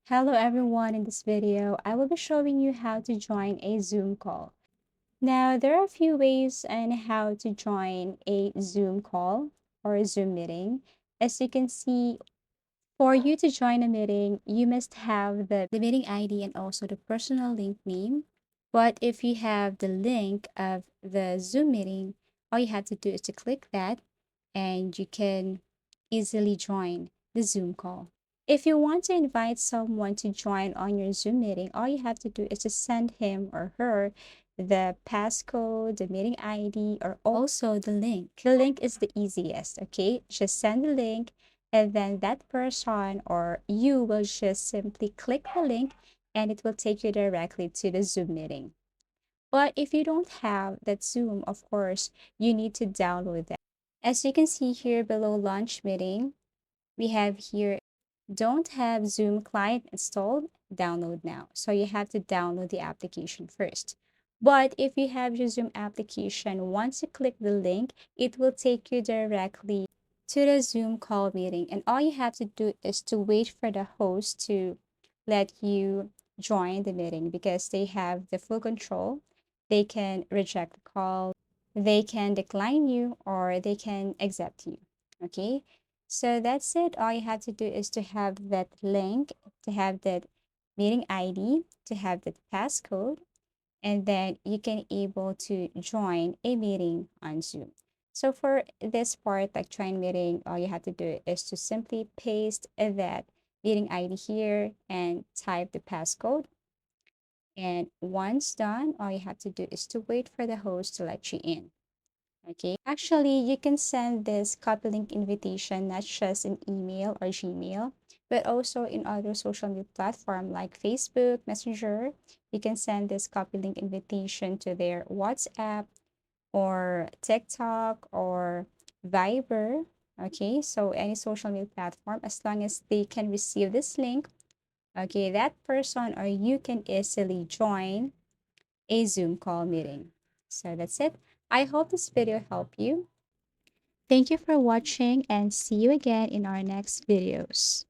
Hello everyone, in this video, I will be showing you how to join a Zoom call. Now, there are a few ways on how to join a Zoom call or a Zoom meeting. As you can see, for you to join a meeting, you must have the meeting ID and also the personal link name. But if you have the link of the Zoom meeting, all you have to do is to click that and you can easily join the Zoom call. If you want to invite someone to join on your Zoom meeting, all you have to do is to send him or her the passcode, the meeting ID, or also the link. The link is the easiest, okay? Just send the link, and then that person or you will just simply click the link and it will take you directly to the Zoom meeting. But if you don't have that Zoom, of course, you need to download that. As you can see here below launch meeting, we have here don't have Zoom client installed, download now. So you have to download the application first. But if you have your Zoom application, once you click the link, it will take you directly to the Zoom call meeting. And all you have to do is to wait for the host to let you join the meeting because they have the full control. They can reject the call, they can decline you, or they can accept you. Okay. So that's it. All you have to do is to have that link, to have that meeting ID, to have that passcode, and then you can able to join a meeting on Zoom. So for this part, like join meeting, all you have to do is to simply paste that meeting ID here and type the passcode. And once done, all you have to do is to wait for the host to let you in. Okay. Actually, you can send this copy link invitation not just in email or Gmail, but also in other social media platform like Facebook, Messenger. You can send this copy link invitation to their WhatsApp or TikTok or Viber. Okay, so any social media platform, as long as they can receive this link, okay, that person or you can easily join a Zoom call meeting. So that's it. I hope this video helped you. Thank you for watching and see you again in our next videos.